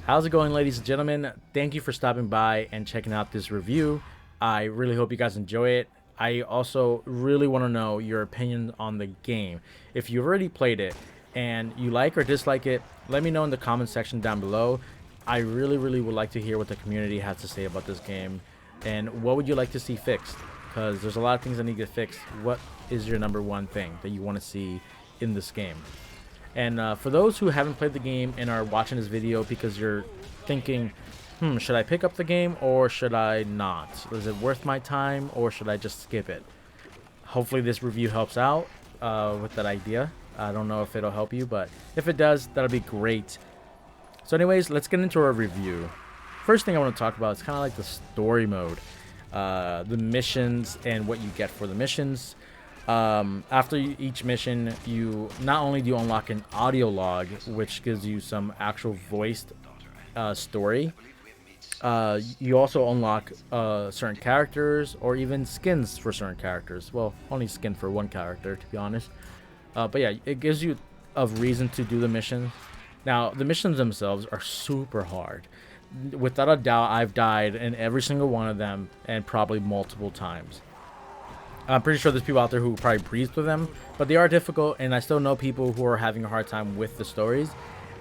How's it going, ladies and gentlemen? Thank you for stopping by and checking out this review. I really hope you guys enjoy it. I also really want to know your opinion on the game. If you've already played it and you like or dislike it, let me know in the comment section down below. I really would like to hear what the community has to say about this game, and what would you like to see fixed, because there's a lot of things that need to get fixed. What is your number one thing that you want to see in this game? And for those who haven't played the game and are watching this video because you're thinking, should I pick up the game or should I not? Is it worth my time or should I just skip it? Hopefully this review helps out with that idea. I don't know if it'll help you, but if it does, that'll be great. So anyways, let's get into our review. First thing I want to talk about is kind of like the story mode. The missions and what you get for the missions. After each mission, you not only do you unlock an audio log, which gives you some actual voiced story, you also unlock certain characters or even skins for certain characters. Well, only skin for one character, to be honest. But yeah, it gives you a reason to do the missions. Now, the missions themselves are super hard. Without a doubt, I've died in every single one of them, and probably multiple times. I'm pretty sure there's people out there who probably breeze through them, but they are difficult, and I still know people who are having a hard time with the stories.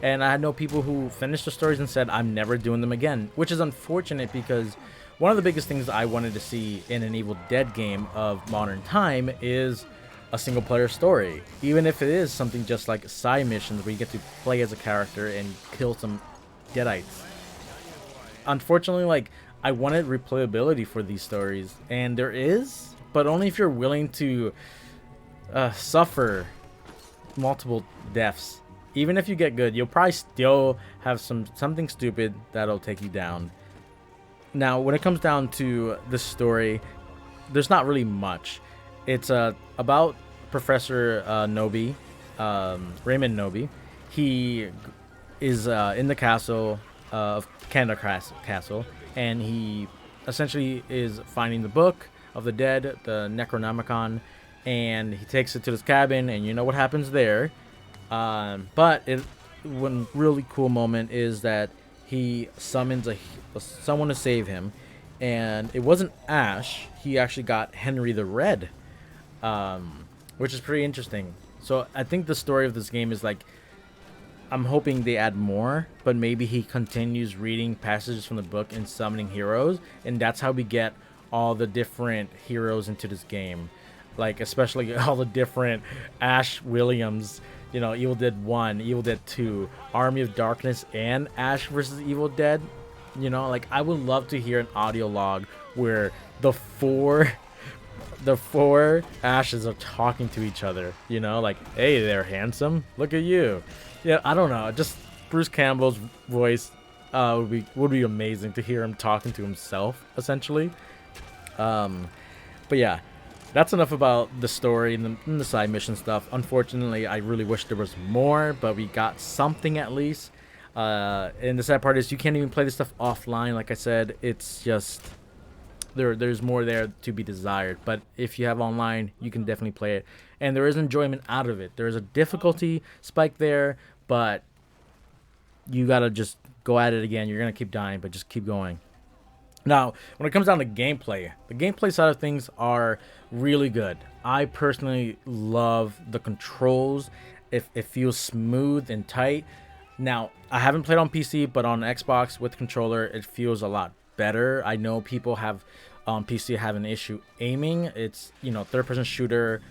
And I know people who finished the stories and said, I'm never doing them again, which is unfortunate because one of the biggest things I wanted to see in an Evil Dead game of modern time is a single player story. Even if it is something just like side missions where you get to play as a character and kill some deadites. Unfortunately, like, I wanted replayability for these stories, and there is, but only if you're willing to suffer multiple deaths. Even if you get good, you'll probably still have something stupid that'll take you down. Now, when it comes down to the story, there's not really much. It's about Professor Nobi, Raymond Nobi. He is in the castle of Canada Castle, and he essentially is finding the book of the dead, the Necronomicon, and he takes it to his cabin, and you know what happens there. But one really cool moment is that he summons someone to save him, and it wasn't Ash. He actually got Henry the Red, which is pretty interesting. So I think the story of this game is like, I'm hoping they add more, but maybe he continues reading passages from the book and summoning heroes, and that's how we get all the different heroes into this game. Like, especially all the different Ash Williams, you know, Evil Dead 1, Evil Dead 2, Army of Darkness, and Ash versus Evil Dead. You know, like, I would love to hear an audio log where the four Ashes are talking to each other, you know, like, hey there, handsome, look at you. Yeah, I don't know, just Bruce Campbell's voice would be amazing to hear him talking to himself, essentially. But yeah, that's enough about the story and the side mission stuff. Unfortunately, I really wish there was more, but we got something at least. And the sad part is you can't even play this stuff offline. Like I said, it's just there's more there to be desired. But if you have online, you can definitely play it, and there is enjoyment out of it. There is a difficulty spike there, but you gotta just go at it again. You're gonna keep dying, but just keep going. Now, when it comes down to gameplay, the gameplay side of things are really good. I personally love the controls. It feels smooth and tight. Now, I haven't played on PC, but on Xbox with controller, it feels a lot better. I know people have on PC have an issue aiming. It's, you know, third-person shooter.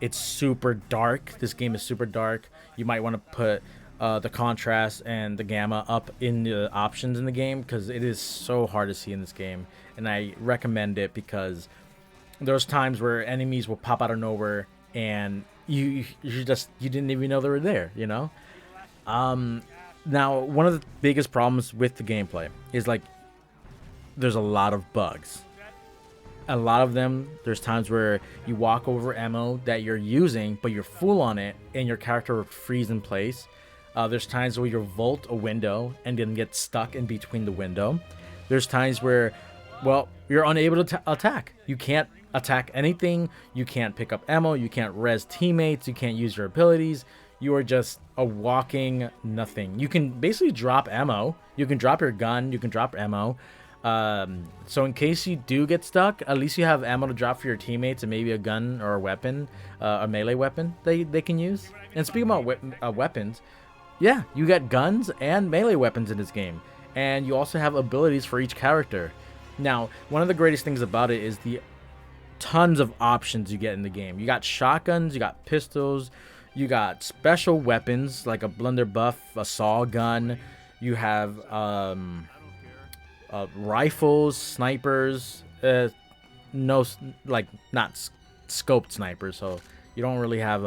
It's super dark. This game is super dark. You might want to put the contrast and the gamma up in the options in the game, because it is so hard to see in this game, and I recommend it because there's times where enemies will pop out of nowhere and you didn't even know they were there, you know. Now, one of the biggest problems with the gameplay is, like, there's a lot of bugs. A lot of them, there's times where you walk over ammo that you're using, but you're full on it, and your character will freeze in place. There's times where you vault a window and then get stuck in between the window. There's times where, well, you're unable to attack. You can't attack anything. You can't pick up ammo. You can't res teammates. You can't use your abilities. you are just a walking nothing. You can basically drop ammo. You can drop your gun. You can drop ammo. So in case you do get stuck, at least you have ammo to drop for your teammates and maybe a gun or a weapon, a melee weapon they can use. And speaking about weapons, yeah, you got guns and melee weapons in this game. And you also have abilities for each character. Now, one of the greatest things about it is the tons of options you get in the game. You got shotguns, you got pistols, you got special weapons like a blunderbuss, a saw gun. You have rifles, snipers, no, like not scoped snipers, so you don't really have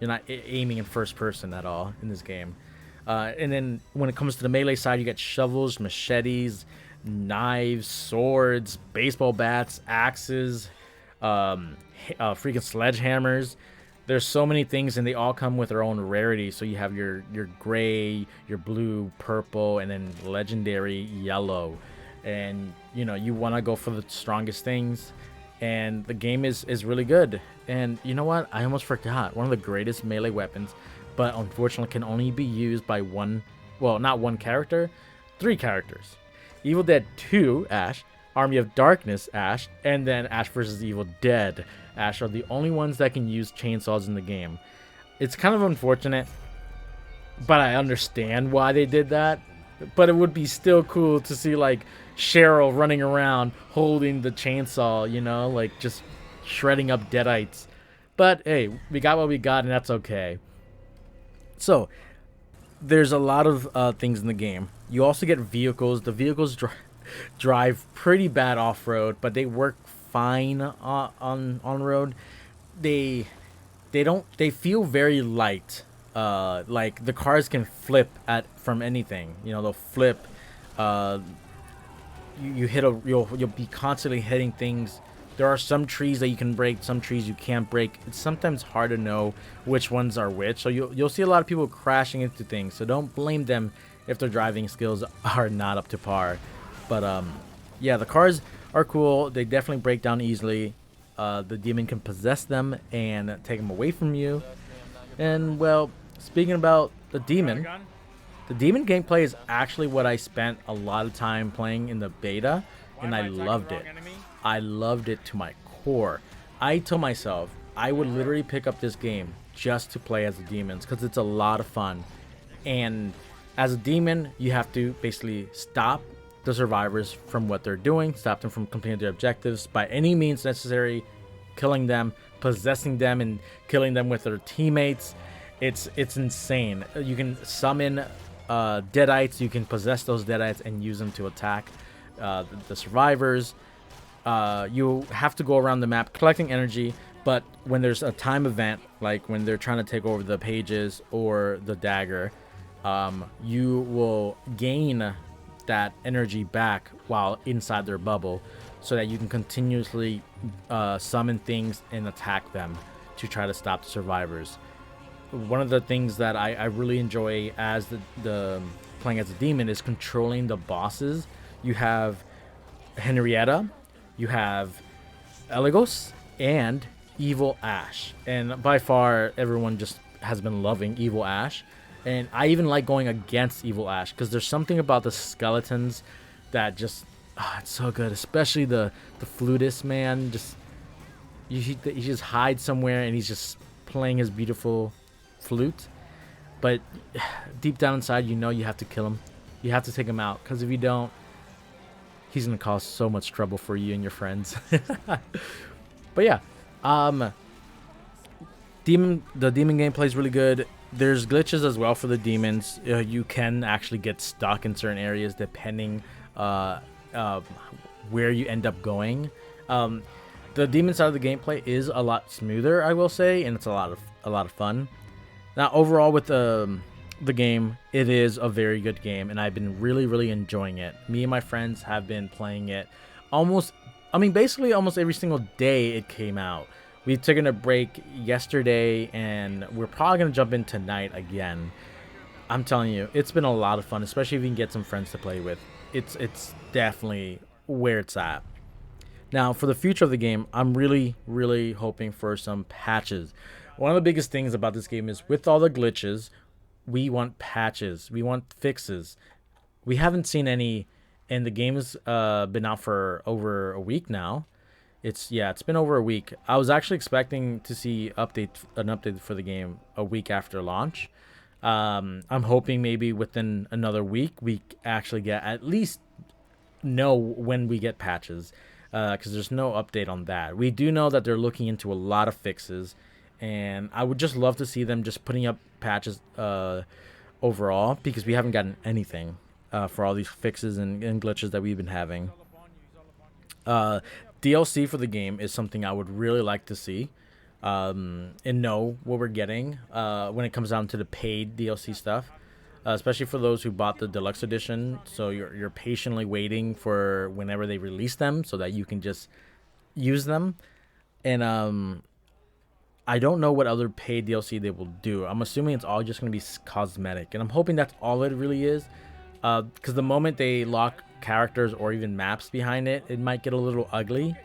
you're not aiming in first person at all in this game. And then when it comes to the melee side, you get shovels, machetes, knives, swords, baseball bats, axes, freaking sledgehammers. There's so many things, and they all come with their own rarity. So you have your gray, your blue, purple, and then legendary yellow. And you want to go for the strongest things, and the game is really good. And you know what? I almost forgot one of the greatest melee weapons, but unfortunately can only be used by not one character, 3 characters. Evil Dead 2 Ash, Army of Darkness Ash, and then Ash vs. Evil Dead Ash are the only ones that can use chainsaws in the game. It's kind of unfortunate, but I understand why they did that. But it would be still cool to see like Cheryl running around holding the chainsaw, like just shredding up deadites. But hey, we got what we got, and that's okay. So there's a lot of things in the game. You also get vehicles. The vehicles drive pretty bad off-road, but they work fine on road. They feel very light. Like the cars can flip from anything. They'll flip. You'll be constantly hitting things. There are some trees that you can break, some trees you can't break. It's sometimes hard to know which ones are which. So you'll see a lot of people crashing into things. So don't blame them if their driving skills are not up to par. But yeah, the cars are cool. They definitely break down easily. The demon can possess them and take them away from you. And well, speaking about the demon gameplay is actually what I spent a lot of time playing in the beta, and I loved it. I loved it to my core. I told myself I would literally pick up this game just to play as the demons because it's a lot of fun. And as a demon, you have to basically stop the survivors from what they're doing, stop them from completing their objectives by any means necessary, killing them, possessing them, and killing them with their teammates. It's insane. You can summon deadites. You can possess those deadites and use them to attack the survivors. You have to go around the map collecting energy, but when there's a time event, like when they're trying to take over the pages or the dagger, you will gain that energy back while inside their bubble, so that you can continuously summon things and attack them to try to stop the survivors. One of the things that I really enjoy as the playing as a demon is controlling the bosses. You have Henrietta, you have Eligos, and Evil Ash. And by far, everyone just has been loving Evil Ash. And I even like going against Evil Ash because there's something about the skeletons that just, it's so good. Especially the flutist, man. He just hides somewhere and he's just playing his beautiful flute. But deep down inside, you have to kill him. You have to take him out, because if you don't, he's gonna cause so much trouble for you and your friends. But yeah, the demon gameplay is really good. There's glitches as well for the demons. You can actually get stuck in certain areas depending where you end up going. The demon side of the gameplay is a lot smoother, I will say, and it's a lot of fun. Now, overall with the game, it is a very good game, and I've been really enjoying it. Me and my friends have been playing it basically almost every single day it came out. We've taken a break yesterday, and we're probably going to jump in tonight again. I'm telling you, it's been a lot of fun, especially if you can get some friends to play with. It's definitely where it's at. Now, for the future of the game, I'm really hoping for some patches. One of the biggest things about this game is with all the glitches, we want patches, we want fixes. We haven't seen any, and the game's been out for over a week now. It's been over a week. I was actually expecting to see an update for the game a week after launch. I'm hoping maybe within another week we actually get at least know when we get patches, because there's no update on that. We do know that they're looking into a lot of fixes, and I would just love to see them just putting up patches overall, because we haven't gotten anything for all these fixes and glitches that we've been having. DLC for the game is something I would really like to see, and know what we're getting when it comes down to the paid DLC stuff, especially for those who bought the deluxe edition. So you're patiently waiting for whenever they release them so that you can just use them. And I don't know what other paid DLC they will do. I'm assuming it's all just going to be cosmetic, and I'm hoping that's all it really is. Because the moment they lock characters or even maps behind it, it might get a little ugly.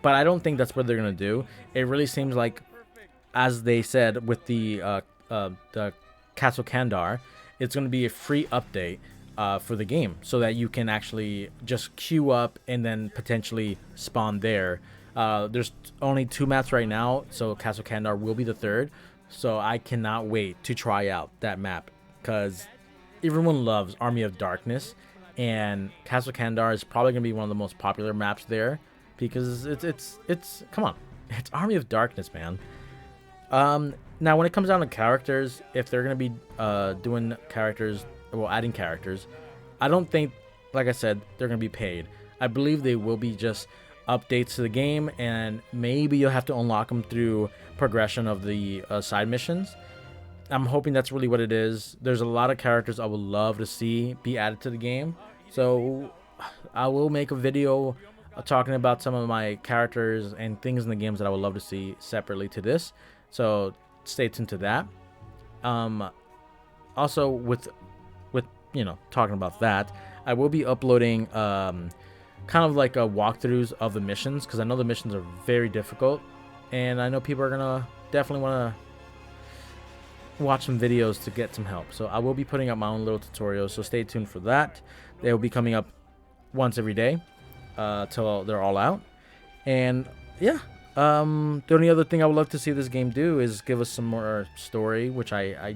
But I don't think that's what they're gonna do. It really seems like, as they said with the Castle Kandar, it's gonna be a free update for the game, so that you can actually just queue up and then potentially spawn there. There's only 2 maps right now, so Castle Kandar will be the 3rd. So I cannot wait to try out that map, because everyone loves Army of Darkness, and Castle Kandar is probably gonna be one of the most popular maps there, because it's come on, it's Army of Darkness, man. Now when it comes down to characters, if they're gonna be doing characters, well, adding characters, I don't think, like I said, they're gonna be paid. I believe they will be just updates to the game, and maybe you'll have to unlock them through progression of the side missions. I'm hoping that's really what it is. There's a lot of characters I would love to see be added to the game, so I will make a video talking about some of my characters and things in the games that I would love to see separately to this. So stay tuned to that. Also, with talking about that, I will be uploading kind of like a walkthroughs of the missions, because I know the missions are very difficult, and I know people are gonna definitely want to watch some videos to get some help. So I will be putting up my own little tutorials, so stay tuned for that. They will be coming up once every day till they're all out. And yeah, the only other thing I would love to see this game do is give us some more story, which I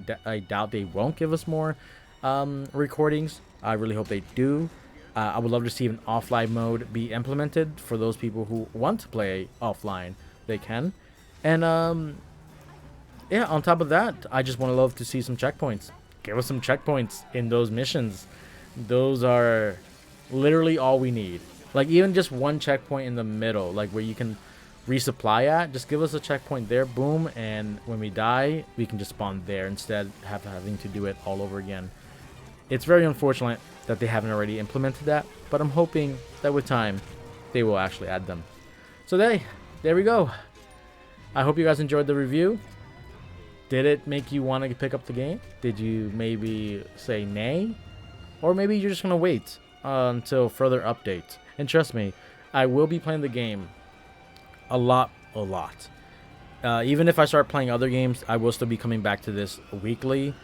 doubt they won't give us more recordings. I really hope they do. I would love to see an offline mode be implemented for those people who want to play offline. They can. And yeah, on top of that, I just want to love to see some checkpoints. Give us some checkpoints in those missions. Those are literally all we need. Like, even just one checkpoint in the middle, like where you can resupply at. Just give us a checkpoint there, boom, and when we die, we can just spawn there instead of having to do it all over again. It's very unfortunate that they haven't already implemented that, but I'm hoping that with time, they will actually add them. So there we go. I hope you guys enjoyed the review. Did it make you want to pick up the game? Did you maybe say nay? Or maybe you're just going to wait until further updates. And trust me, I will be playing the game a lot. Even if I start playing other games, I will still be coming back to this weekly,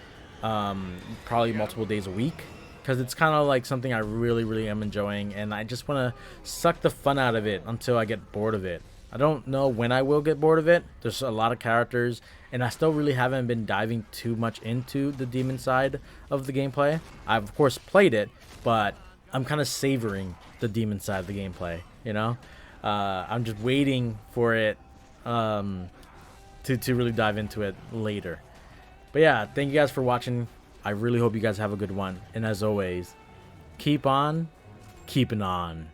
probably multiple days a week, because it's kind of like something I really am enjoying, and I just want to suck the fun out of it until I get bored of it. I don't know when I will get bored of it. There's a lot of characters, and I still really haven't been diving too much into the demon side of the gameplay. I've of course played it, but I'm kind of savoring the demon side of the gameplay, you know? I'm just waiting for it to really dive into it later. But yeah, thank you guys for watching. I really hope you guys have a good one. And as always, keep on keeping on.